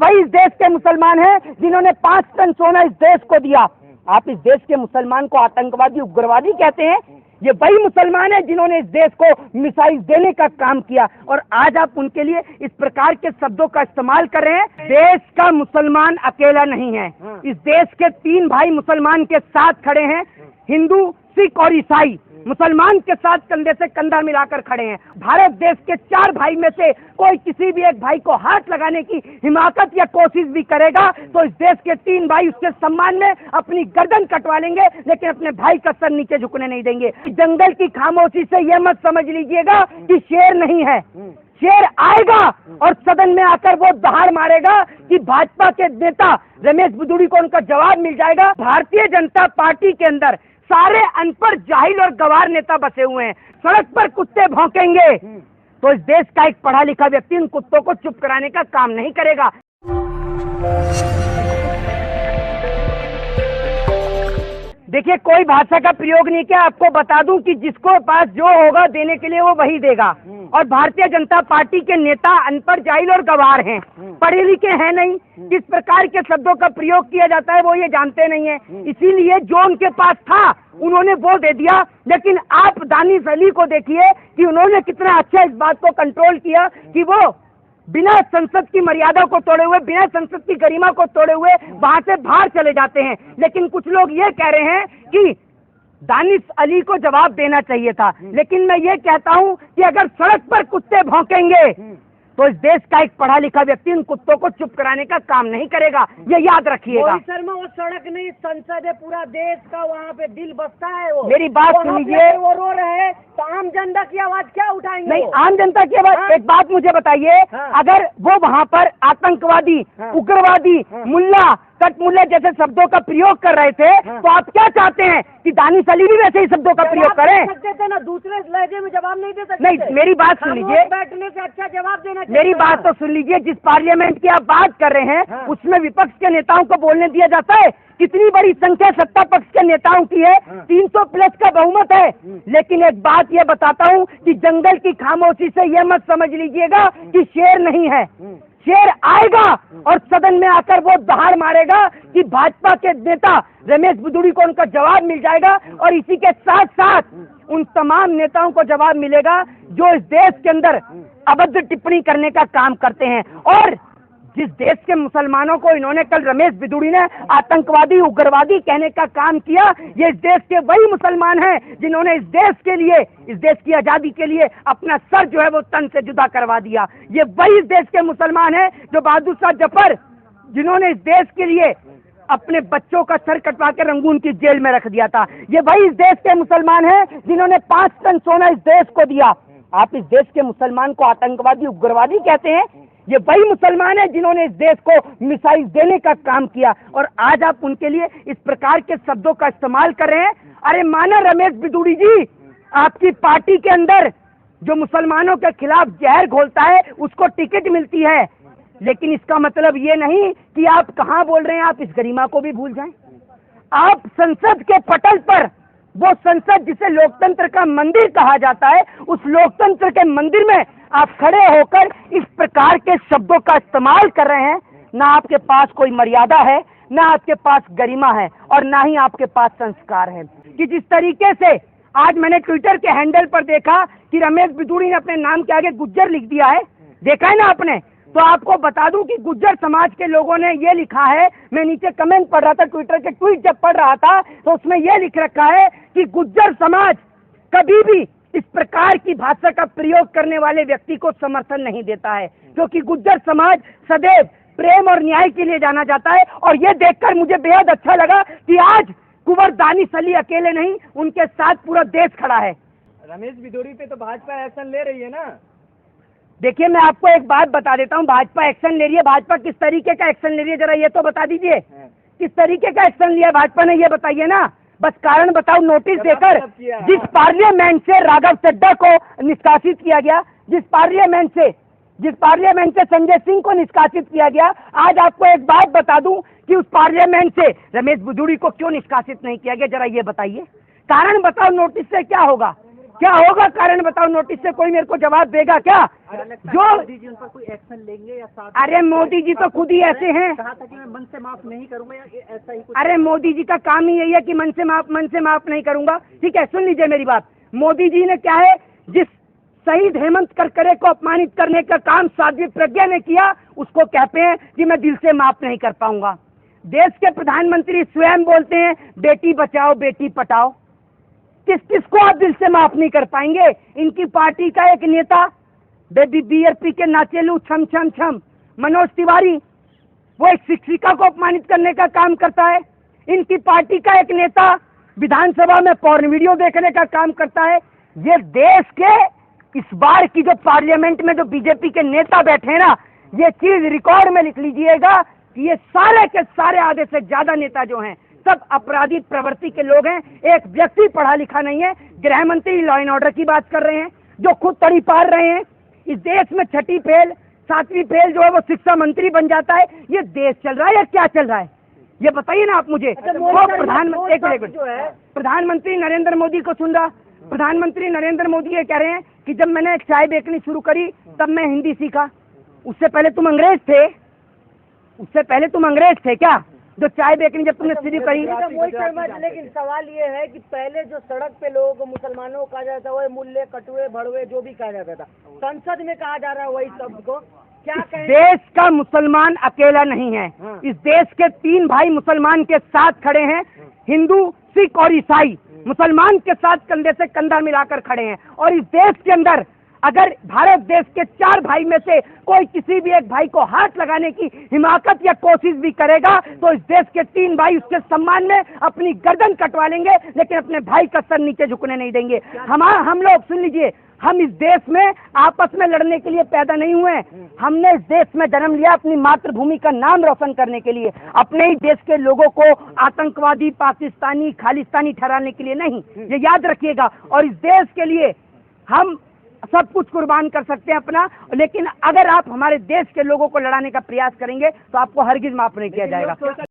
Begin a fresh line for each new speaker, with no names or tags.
वही इस देश के मुसलमान हैं जिन्होंने 5 टन सोना इस देश को दिया। आप इस देश के मुसलमान को आतंकवादी उग्रवादी कहते हैं। ये वही मुसलमान है जिन्होंने इस देश को मिसाइल देने का काम किया, और आज आप उनके लिए इस प्रकार के शब्दों का इस्तेमाल कर रहे हैं। देश का मुसलमान अकेला नहीं है, इस देश के 3 भाई मुसलमान के साथ खड़े हैं। हिंदू, सिख और ईसाई मुसलमान के साथ कंधे से कंधा मिलाकर खड़े हैं। भारत देश के 4 भाई में से कोई किसी भी एक भाई को हाथ लगाने की हिमाकत या कोशिश भी करेगा तो इस देश के 3 भाई उसके सम्मान में अपनी गर्दन कटवा लेंगे, लेकिन अपने भाई का सर नीचे झुकने नहीं देंगे। जंगल की खामोशी से यह मत समझ लीजिएगा कि शेर नहीं है, शेर आएगा और सदन में आकर वो दहाड़ मारेगा कि भाजपा के नेता रमेश बिधूड़ी को उनका जवाब मिल जाएगा। भारतीय जनता पार्टी के अंदर सारे अनपढ़, जाहिल और गवार नेता बसे हुए हैं। सड़क पर कुत्ते भौंकेंगे तो इस देश का एक पढ़ा लिखा व्यक्ति उन कुत्तों को चुप कराने का काम नहीं करेगा। देखिए, कोई भाषा का प्रयोग नहीं किया। आपको बता दूं कि जिसको पास जो होगा देने के लिए वो वही देगा, और भारतीय जनता पार्टी के नेता अनपढ़, जाहिल और गवार हैं, पढ़े लिखे हैं नहीं। किस प्रकार के शब्दों का प्रयोग किया जाता है वो ये जानते नहीं है, इसीलिए जो उनके पास था उन्होंने वो दे दिया। लेकिन आप दानिश अली को देखिए कि उन्होंने कितना अच्छा इस बात को कंट्रोल किया कि वो बिना संसद की मर्यादा को तोड़े हुए, बिना संसद की गरिमा को तोड़े हुए वहां से बाहर चले जाते हैं। लेकिन कुछ लोग ये कह रहे हैं कि दानिश अली को जवाब देना चाहिए था। लेकिन मैं ये कहता हूं कि अगर सड़क पर कुत्ते भौंकेंगे तो इस देश का एक पढ़ा लिखा व्यक्ति उन कुत्तों को चुप कराने का काम नहीं करेगा, ये याद रखिएगा।
शर्मा, वो सड़क नहीं, संसद है, पूरा देश का वहाँ पे दिल बसता है। वो
मेरी बात सुन लीजिए।
वो रो रहे हैं तो आम जनता की आवाज क्या उठाएंगे?
नहीं, आम जनता की आवाज। हाँ? एक बात मुझे बताइए, हाँ? अगर वो वहाँ पर आतंकवादी, हाँ? उग्रवादी, हाँ? मुल्ला, कटमुल्ला जैसे शब्दों का प्रयोग कर रहे थे, हाँ? तो आप क्या चाहते हैं कि दानिश अली भी वैसे ही शब्दों का प्रयोग करें?
सकते थे ना, दूसरे लहजे में जवाब नहीं दे सकते।
नहीं, मेरी बात सुन लीजिए।
बैठने से अच्छा जवाब देना चाहिए।
मेरी बात तो सुन लीजिए। जिस पार्लियामेंट की आप बात कर रहे हैं, हाँ? उसमें विपक्ष के नेताओं को बोलने दिया जाता है। कितनी बड़ी संख्या सत्ता पक्ष के नेताओं की है, 300 प्लस का बहुमत है। लेकिन एक बात ये बताता हूँ कि जंगल की खामोशी से यह मत समझ लीजिएगा कि शेर नहीं है, शेर आएगा और सदन में आकर वो दहाड़ मारेगा कि भाजपा के नेता रमेश बिधूड़ी को उनका जवाब मिल जाएगा, और इसी के साथ साथ उन तमाम नेताओं को जवाब मिलेगा जो इस देश के अंदर अभद्र टिप्पणी करने का काम करते हैं। और जिस देश के मुसलमानों को इन्होंने कल रमेश बिधूड़ी ने आतंकवादी, उग्रवादी कहने का काम किया, ये इस देश के वही मुसलमान हैं जिन्होंने इस देश के लिए, इस देश की आजादी के लिए अपना सर जो है वो तन से जुदा करवा दिया। ये वही इस देश के मुसलमान हैं जो बहादुर शाह जफर, जिन्होंने इस देश के लिए अपने बच्चों का सर कटवा के रंगून की जेल में रख दिया था। ये वही इस देश के मुसलमान हैं जिन्होंने 5 टन सोना इस देश को दिया। आप इस देश के मुसलमान को आतंकवादी, उग्रवादी कहते हैं। ये वही मुसलमान है जिन्होंने इस देश को मिसाइल देने का काम किया, और आज आप उनके लिए इस प्रकार के शब्दों का इस्तेमाल कर रहे हैं। अरे माना रमेश बिधूड़ी जी, आपकी पार्टी के अंदर जो मुसलमानों के खिलाफ जहर घोलता है उसको टिकट मिलती है, लेकिन इसका मतलब ये नहीं कि आप कहाँ बोल रहे हैं, आप इस गरिमा को भी भूल जाएं। आप संसद के पटल पर, वो संसद जिसे लोकतंत्र का मंदिर कहा जाता है, उस लोकतंत्र के मंदिर में आप खड़े होकर इस प्रकार के शब्दों का इस्तेमाल कर रहे हैं। ना आपके पास कोई मर्यादा है, ना आपके पास गरिमा है, और ना ही आपके पास संस्कार है। कि जिस तरीके से आज मैंने ट्विटर के हैंडल पर देखा कि रमेश बिधूड़ी ने अपने नाम के आगे गुज्जर लिख दिया है, देखा है ना आपने? तो आपको बता दूं कि गुज्जर समाज के लोगों ने ये लिखा है, मैं नीचे कमेंट पढ़ रहा था, ट्विटर के ट्वीट जब पढ़ रहा था तो उसमें यह लिख रखा है कि गुज्जर समाज कभी भी इस प्रकार की भाषा का प्रयोग करने वाले व्यक्ति को समर्थन नहीं देता है, क्योंकि गुज्जर समाज सदैव प्रेम और न्याय के लिए जाना जाता है। और ये देखकर मुझे बेहद अच्छा लगा कि आज कुंवर दानिश अली अकेले नहीं, उनके साथ पूरा देश खड़ा है।
रमेश बिधूड़ी पे तो भाजपा एक्शन ले रही है ना।
देखिए, मैं आपको एक बात बता देता हूँ, भाजपा एक्शन ले रही है। भाजपा किस तरीके का एक्शन ले रही है जरा ये तो बता दीजिए। किस तरीके का एक्शन लिया भाजपा ने, ये बताइए ना। बस कारण बताओ। नोटिस देकर जिस पार्लियामेंट से राघव चड्ढा को निष्कासित किया गया, जिस पार्लियामेंट से संजय सिंह को निष्कासित किया गया, आज आपको एक बात बता दूं कि उस पार्लियामेंट से रमेश बिधूड़ी को क्यों निष्कासित नहीं किया गया, जरा ये बताइए। कारण बताओ, नोटिस से क्या होगा? क्या होगा कारण बताओ, नोटिस से कोई मेरे को जवाब देगा क्या? जो
मोदी जी उन पर कोई एक्शन लेंगे या साथ?
अरे मोदी जी तो खुद ही ऐसे हैं,
कहा था कि मैं मन से माफ नहीं करूंगा या ऐसा ही कुछ?
अरे मोदी जी का काम ही यही है कि मन से माफ नहीं करूंगा। ठीक है, सुन लीजिए मेरी बात। मोदी जी ने क्या है, जिस शहीद हेमंत करकरे को अपमानित करने का काम साध्वी प्रज्ञा ने किया, उसको कहते हैं कि मैं दिल से माफ नहीं कर पाऊंगा। देश के प्रधानमंत्री स्वयं बोलते हैं बेटी बचाओ बेटी पटाओ। किसको आप दिल से माफ नहीं कर पाएंगे? इनकी पार्टी का एक नेता बेबी बीआरपी के नाचेलू छम छम छम मनोज तिवारी, वो एक शिक्षिका को अपमानित करने का काम करता है। इनकी पार्टी का एक नेता विधानसभा में पॉर्न वीडियो देखने का काम करता है। ये देश के इस बार की जो पार्लियामेंट में जो बीजेपी के नेता बैठे हैं ना, ये चीज रिकॉर्ड में लिख लीजिएगा कि ये सारे के सारे आधे से ज्यादा नेता जो हैं सब आपराधिक प्रवृत्ति के लोग हैं। एक व्यक्ति पढ़ा लिखा नहीं है। गृह मंत्री लॉ एंड ऑर्डर की बात कर रहे हैं, जो खुद तड़ी पार रहे हैं। इस देश में 6ठी फेल 7वीं फेल जो है वो शिक्षा मंत्री बन जाता है। ये देश चल रहा है या क्या चल रहा है, ये बताइए ना आप मुझे। वो प्रधानमंत्री नरेंद्र मोदी को सुन रहा, प्रधानमंत्री नरेंद्र मोदी ये कह रहे हैं कि जब मैंने चाय बेचनी शुरू करी तब मैं हिंदी सीखा। उससे पहले तुम अंग्रेज थे, उससे पहले तुम अंग्रेज थे क्या जो चाय बेचनी जब तुमने शुरू करी?
लेकिन सवाल ये है कि पहले जो सड़क पे लोगों को मुसलमानों को कहा जाता है, मुल्ले कटुए भड़वे जो भी कहा जाता था, संसद में कहा जा रहा है वही शब्द को। क्या कहें?
देश का मुसलमान अकेला नहीं है। इस देश के 3 भाई मुसलमान के साथ खड़े हैं, हिंदू सिख और ईसाई मुसलमान के साथ कंधे से कंधा मिलाकर खड़े हैं। और इस देश के अंदर अगर भारत देश के 4 भाई में से कोई किसी भी एक भाई को हाथ लगाने की हिमाकत या कोशिश भी करेगा तो इस देश के 3 भाई उसके सम्मान में अपनी गर्दन कटवा लेंगे, लेकिन अपने भाई का सर नीचे झुकने नहीं देंगे। हम लोग सुन लीजिए, हम इस देश में आपस में लड़ने के लिए पैदा नहीं हुए। हमने इस देश में जन्म लिया अपनी मातृभूमि का नाम रोशन करने के लिए, अपने ही देश के लोगों को आतंकवादी, पाकिस्तानी, खालिस्तानी ठहराने के लिए नहीं। ये याद रखिएगा। और इस देश के लिए हम सब कुछ कुर्बान कर सकते हैं अपना, लेकिन अगर आप हमारे देश के लोगों को लड़ाने का प्रयास करेंगे तो आपको हरगिज माफ नहीं किया जाएगा।